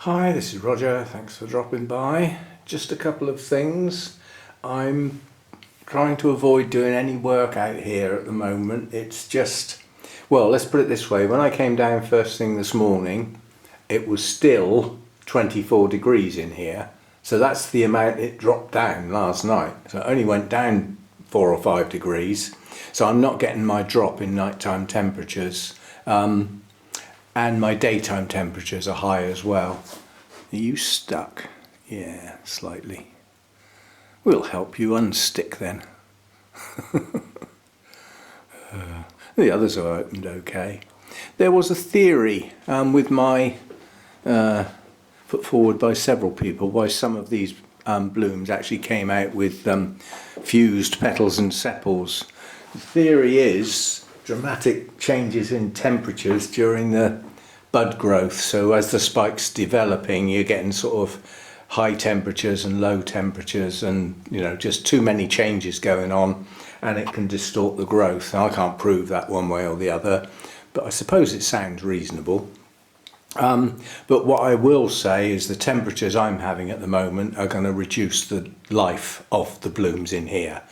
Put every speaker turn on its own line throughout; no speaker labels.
Hi, this is Roger. Thanks for dropping by. Just a couple of things. I'm trying to avoid doing any work out here at the moment. It's just, well, let's put it this way. When I came down first thing this morning, it was still 24 degrees in here. So that's the amount it dropped down last night. So it only went down 4 or 5 degrees. So I'm not getting my drop in nighttime temperatures. And my daytime temperatures are high as well. Are you stuck? Yeah, slightly. We'll help you unstick then. The others are opened okay. There was a theory with my put forward by several people why some of these blooms actually came out with fused petals and sepals. The theory is dramatic changes in temperatures during the bud growth. So as the spike's developing, you're getting sort of high temperatures and low temperatures, and just too many changes going on, and it can distort the growth. Now, I can't prove that one way or the other, but I suppose it sounds reasonable. But what I will say is the temperatures I'm having at the moment are going to reduce the life of the blooms in here.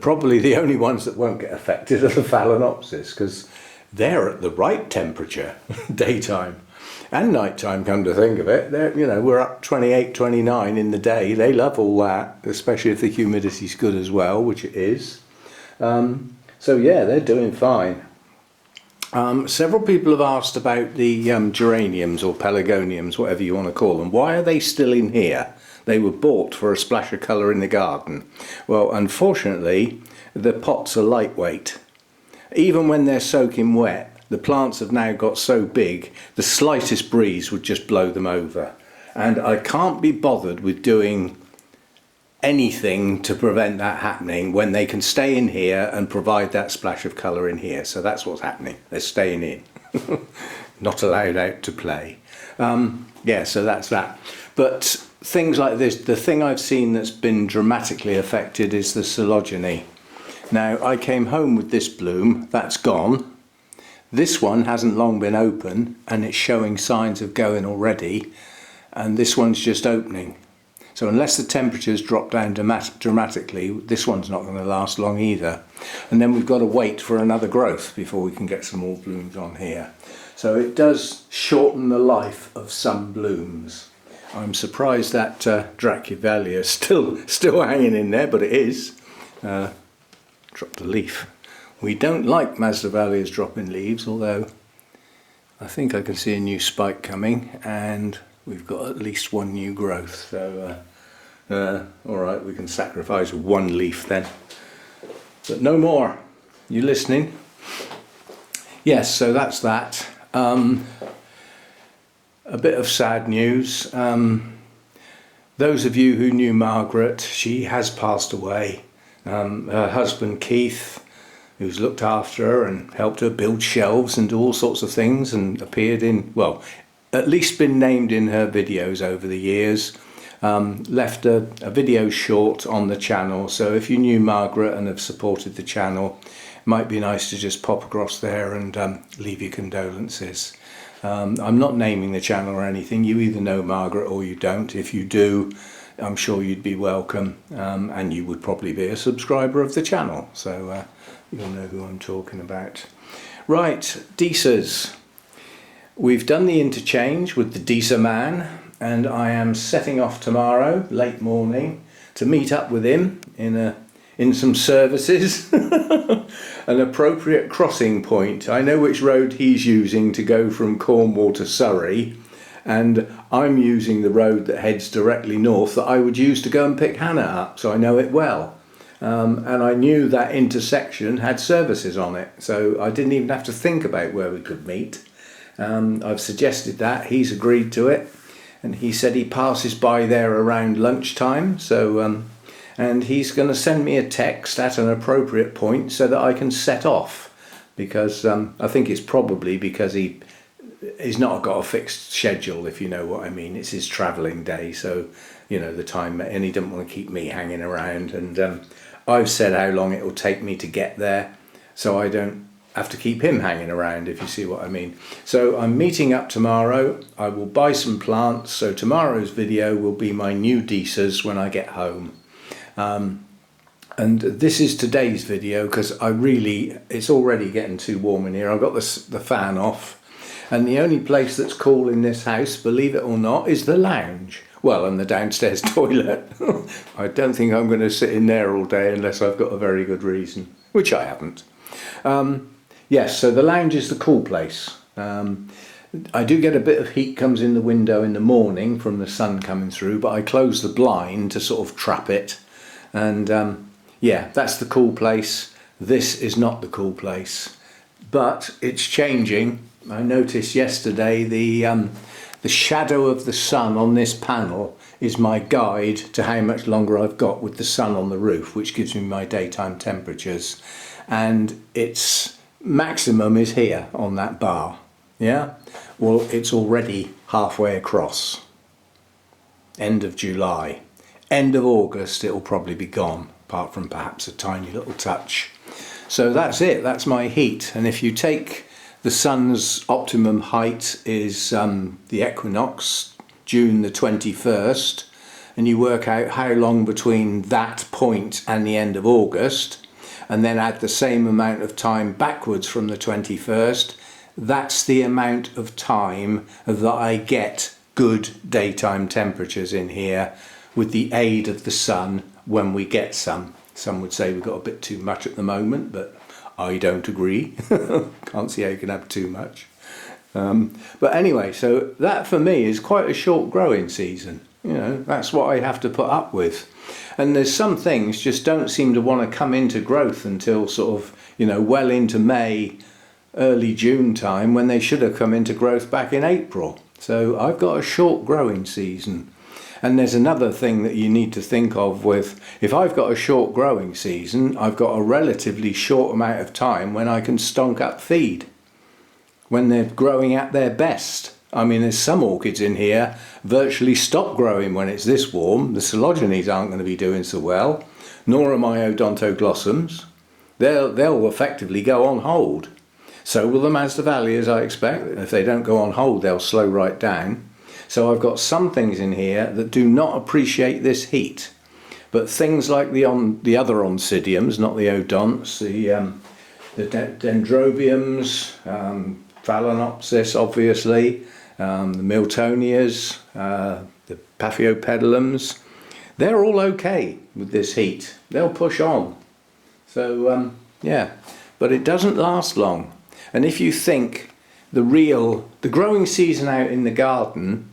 Probably the only ones that won't get affected are the Phalaenopsis, because they're at the right temperature, daytime and nighttime, come to think of it. We're up 28, 29 in the day. They love all that, especially if the humidity's good as well, which it is. So yeah, they're doing fine. Several people have asked about the geraniums or pelargoniums, whatever you want to call them. Why are they still in here? They were bought for a splash of colour in the garden. Well, unfortunately, the pots are lightweight. Even when they're soaking wet, the plants have now got so big, the slightest breeze would just blow them over. And I can't be bothered with doing anything to prevent that happening when they can stay in here and provide that splash of colour in here. So that's what's happening. They're staying in. Not allowed out to play. Yeah, so that's that. But things like this, the thing I've seen that's been dramatically affected is the coleogeny. Now, I came home with this bloom, that's gone. This one hasn't long been open and it's showing signs of going already, and this one's just opening. So unless the temperatures drop down dramatically, this one's not going to last long either. And then we've got to wait for another growth before we can get some more blooms on here. So it does shorten the life of some blooms. I'm surprised that Dracuvalia is still hanging in there, but it is. Dropped a leaf. We don't like Masdevallias dropping leaves, although I think I can see a new spike coming, and we've got at least one new growth. So alright, we can sacrifice one leaf then, but no more. You listening? Yes, so that's that. A bit of sad news. Those of you who knew Margaret, she has passed away. Her husband Keith, who's looked after her and helped her build shelves and do all sorts of things, and appeared in, well, at least been named in her videos over the years, left a video short on the channel. So if you knew Margaret and have supported the channel, it might be nice to just pop across there and leave your condolences. I'm not naming the channel or anything. You either know Margaret or you don't. If you do, I'm sure you'd be welcome, and you would probably be a subscriber of the channel, so you'll know who I'm talking about. Right, Disas. We've done the interchange with the Disa man, and I am setting off tomorrow, late morning, to meet up with him in some services. An appropriate crossing point. I know which road he's using to go from Cornwall to Surrey, and I'm using the road that heads directly north that I would use to go and pick Hannah up, so I know it well. And I knew that intersection had services on it, so I didn't even have to think about where we could meet. I've suggested that, he's agreed to it, and he said he passes by there around lunchtime, so and he's going to send me a text at an appropriate point so that I can set off, because I think it's probably because he's not got a fixed schedule, if you know what I mean. It's his travelling day, so the time, and he doesn't want to keep me hanging around, and I've said how long it will take me to get there, so I don't have to keep him hanging around, if you see what I mean. So I'm meeting up tomorrow. I will buy some plants. So tomorrow's video will be my new Disas when I get home. And this is today's video because it's already getting too warm in here. I've got the fan off. And the only place that's cool in this house, believe it or not, is the lounge. Well, and the downstairs toilet. I don't think I'm going to sit in there all day unless I've got a very good reason, which I haven't. Yes, so the lounge is the cool place. I do get a bit of heat comes in the window in the morning from the sun coming through, but I close the blind to sort of trap it. And yeah, that's the cool place. This is not the cool place, but it's changing. I noticed yesterday the shadow of the sun on this panel is my guide to how much longer I've got with the sun on the roof, which gives me my daytime temperatures. And its maximum is here on that bar. Yeah, well, it's already halfway across. End of July. End of August, it'll probably be gone, apart from perhaps a tiny little touch. So that's it, that's my heat. And if you take the sun's optimum height is the equinox, June the 21st, and you work out how long between that point and the end of August, and then add the same amount of time backwards from the 21st, that's the amount of time that I get good daytime temperatures in here with the aid of the sun when we get some. Some would say we've got a bit too much at the moment, but I don't agree. Can't see how you can have too much. But anyway, so that for me is quite a short growing season. You know, that's what I have to put up with. And there's some things just don't seem to want to come into growth until sort of, you know, well into May, early June time, when they should have come into growth back in April. So I've got a short growing season. And there's another thing that you need to think of with, if I've got a short growing season, I've got a relatively short amount of time when I can stonk up feed, when they're growing at their best. I mean, there's some orchids in here virtually stop growing when it's this warm. The cotyledons aren't going to be doing so well, nor are my odontoglossums. They'll effectively go on hold. So will the Masdevallias, I expect. If they don't go on hold, they'll slow right down. So I've got some things in here that do not appreciate this heat. But things like the other oncidiums, not the odonts, the dendrobiums, phalaenopsis obviously, the miltonias, the paphiopedilums, they're all okay with this heat. They'll push on. So yeah, but it doesn't last long. And if you think the growing season out in the garden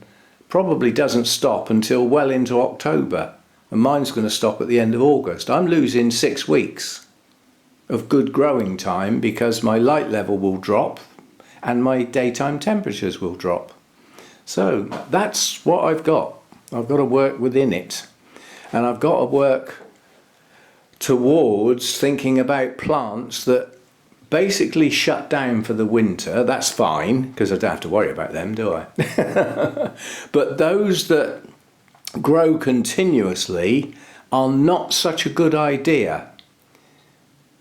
probably doesn't stop until well into October, and mine's going to stop at the end of August. I'm losing 6 weeks of good growing time because my light level will drop and my daytime temperatures will drop. So that's what I've got. I've got to work within it, and I've got to work towards thinking about plants that basically shut down for the winter. That's fine because I don't have to worry about them, do I? But those that grow continuously are not such a good idea.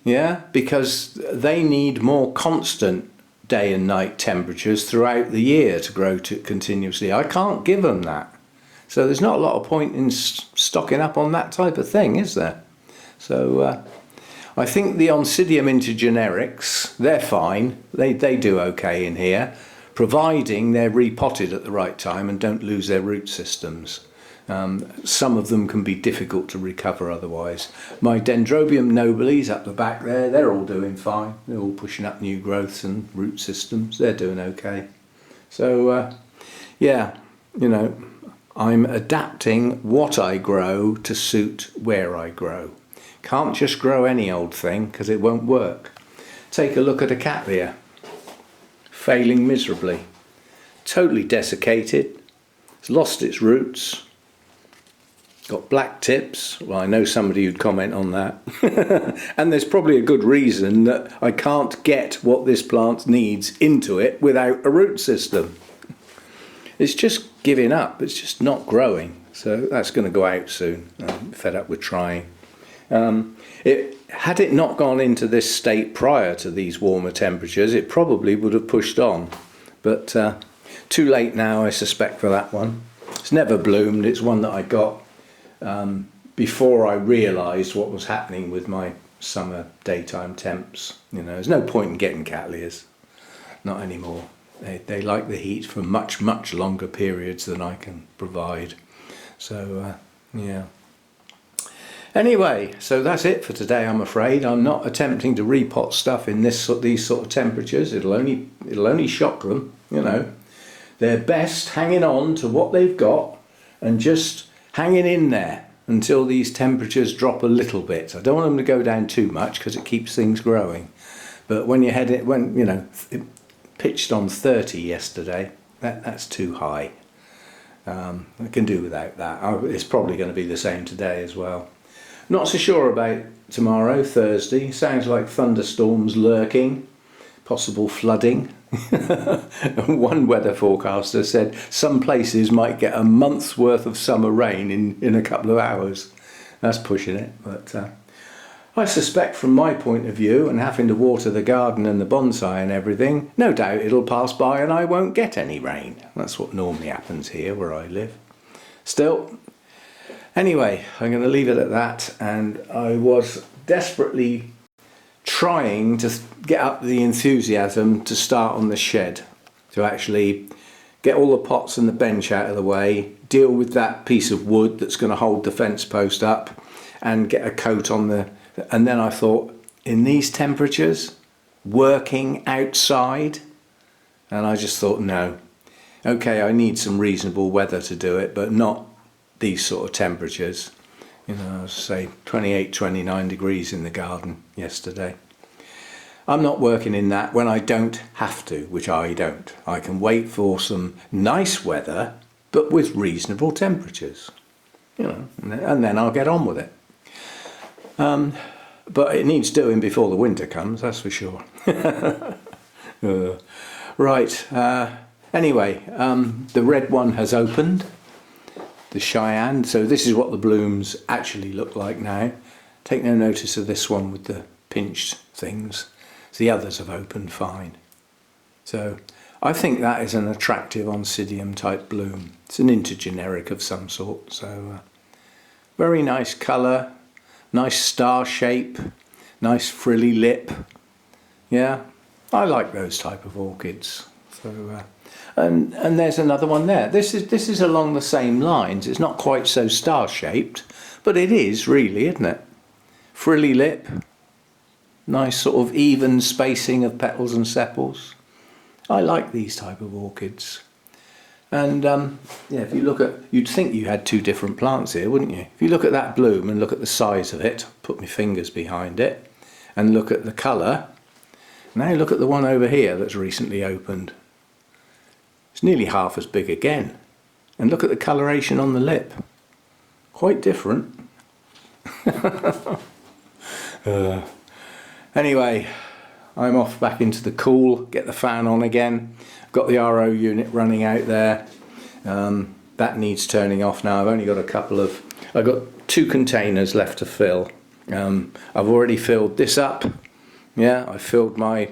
Yeah, because they need more constant day and night temperatures throughout the year to grow continuously. I can't give them that. So there's not a lot of point in stocking up on that type of thing, is there? So I think the Oncidium intergenerics, they're fine. They do okay in here, providing they're repotted at the right time and don't lose their root systems. Some of them can be difficult to recover otherwise. My Dendrobium nobilis up the back there, they're all doing fine. They're all pushing up new growths and root systems. They're doing okay. So yeah, you know, I'm adapting what I grow to suit where I grow. Can't just grow any old thing because it won't work. Take a look at a Cattleya, failing miserably. Totally desiccated, it's lost its roots, got black tips. Well, I know somebody who'd comment on that. And there's probably a good reason that I can't get what this plant needs into it without a root system. It's just giving up, it's just not growing. So that's going to go out soon. I'm fed up with trying. had it not gone into this state prior to these warmer temperatures, it probably would have pushed on. But too late now, I suspect, for that one. It's never bloomed. It's one that I got before I realised what was happening with my summer daytime temps. You know, there's no point in getting cattleyas. Not anymore. They like the heat for much, much longer periods than I can provide. So, yeah. Anyway, so that's it for today, I'm afraid. I'm not attempting to repot stuff in these sort of temperatures. It'll only shock them, you know. They're best hanging on to what they've got and just hanging in there until these temperatures drop a little bit. I don't want them to go down too much because it keeps things growing. But when you it pitched on 30 yesterday, that's too high. I can do without that. It's probably going to be the same today as well. Not so sure about tomorrow, Thursday. Sounds like thunderstorms lurking, possible flooding. One weather forecaster said some places might get a month's worth of summer rain in a couple of hours. That's pushing it, but I suspect from my point of view, and having to water the garden and the bonsai and everything, no doubt it'll pass by and I won't get any rain. That's what normally happens here where I live. Still, anyway, I'm going to leave it at that, and I was desperately trying to get up the enthusiasm to start on the shed, to actually get all the pots and the bench out of the way, deal with that piece of wood that's going to hold the fence post up, and get a coat on the... And then I thought, in these temperatures, working outside, and I just thought, no, okay, I need some reasonable weather to do it, but not these sort of temperatures. You know, say 28, 29 degrees in the garden yesterday. I'm not working in that when I don't have to, which I don't. I can wait for some nice weather, but with reasonable temperatures. You know, and then I'll get on with it. But it needs doing before the winter comes, that's for sure. Right, anyway, the red one has opened, the Cheyenne, so this is what the blooms actually look like now. Take no notice of this one with the pinched things. The others have opened fine. So I think that is an attractive Oncidium type bloom. It's an intergeneric of some sort, so very nice colour. Nice star shape, nice frilly lip. Yeah, I like those type of orchids. So, and there's another one there. This is along the same lines. It's not quite so star shaped, but it is really, isn't it? Frilly lip, nice sort of even spacing of petals and sepals. I like these type of orchids. And yeah, if you look at, you'd think you had two different plants here, wouldn't you? If you look at that bloom and look at the size of it, put my fingers behind it, and look at the colour. Now look at the one over here that's recently opened. It's nearly half as big again. And look at the coloration on the lip. Quite different. Anyway, I'm off back into the cool, get the fan on again. Got the RO unit running out there. That needs turning off now. I've only got I've got 2 containers left to fill. I've already filled this up. Yeah, I filled my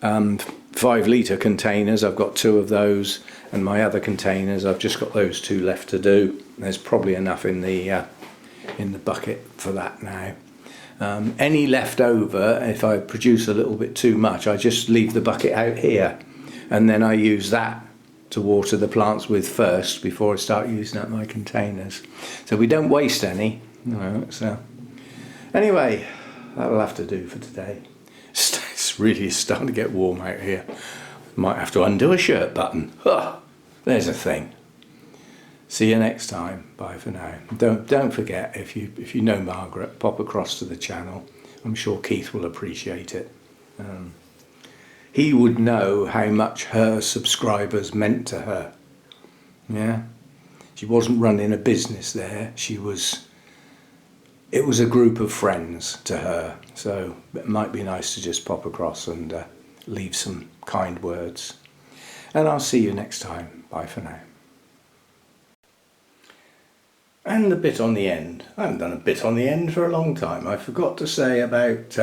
5 litre containers. I've got 2 of those, and my other containers, I've just got those 2 left to do. There's probably enough in the bucket for that now. Any left over, if I produce a little bit too much, I just leave the bucket out here. And then I use that to water the plants with first before I start using up my containers. So we don't waste any. No, so anyway, that'll have to do for today. It's really starting to get warm out here. Might have to undo a shirt button. Oh, there's a thing. See you next time. Bye for now. Don't forget, if you know Margaret, pop across to the channel. I'm sure Keith will appreciate it. He would know how much her subscribers meant to her. Yeah, she wasn't running a business there. It was a group of friends to her. So it might be nice to just pop across and leave some kind words. And I'll see you next time. Bye for now. And the bit on the end. I haven't done a bit on the end for a long time. I forgot to say about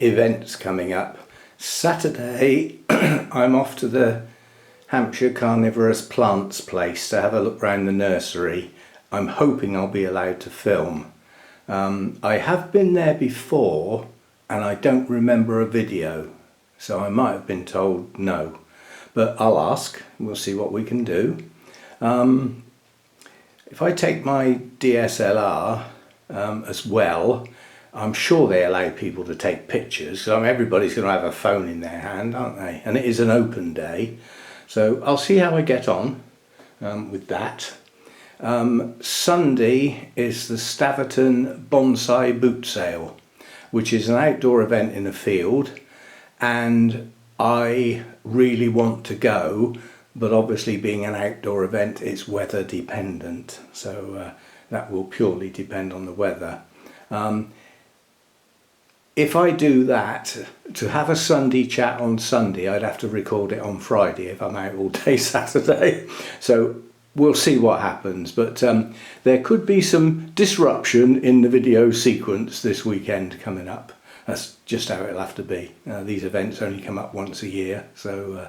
events coming up. Saturday I'm off to the Hampshire Carnivorous Plants place to have a look round the nursery. I'm hoping I'll be allowed to film. I have been there before and I don't remember a video, so I might have been told no. But I'll ask, we'll see what we can do. If I take my DSLR as well, I'm sure they allow people to take pictures. So everybody's going to have a phone in their hand, aren't they? And it is an open day. So I'll see how I get on with that. Sunday is the Staverton Bonsai Boot Sale, which is an outdoor event in a field. And I really want to go. But obviously being an outdoor event, it's weather dependent, so that will purely depend on the weather. If I do that, to have a Sunday chat on Sunday, I'd have to record it on Friday if I'm out all day Saturday. So we'll see what happens, but there could be some disruption in the video sequence this weekend coming up. That's just how it'll have to be. These events only come up once a year, so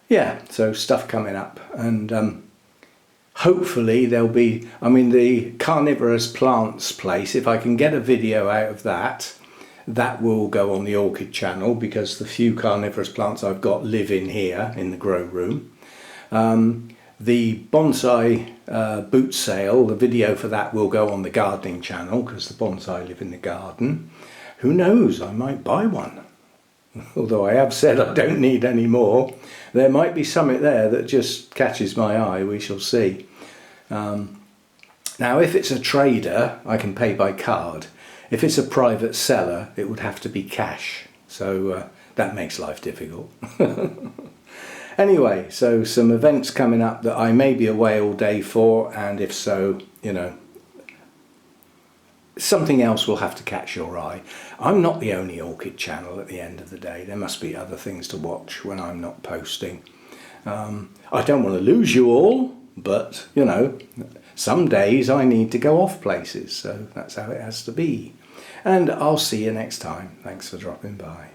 yeah, so stuff coming up, and hopefully there'll be, I mean, the Carnivorous Plants place, if I can get a video out of that, that will go on the Orchid Channel, because the few carnivorous plants I've got live in here in the grow room. The bonsai boot sale, the video for that will go on the Gardening Channel, because the bonsai live in the garden. Who knows, I might buy one. Although I have said I don't need any more. There might be something there that just catches my eye, we shall see. Now if it's a trader, I can pay by card. If it's a private seller, it would have to be cash. So that makes life difficult. Anyway, so some events coming up that I may be away all day for, and if so, you know, something else will have to catch your eye. I'm not the only Orchid channel at the end of the day. There must be other things to watch when I'm not posting. I don't want to lose you all, but you know, some days I need to go off places, so that's how it has to be. And I'll see you next time. Thanks for dropping by.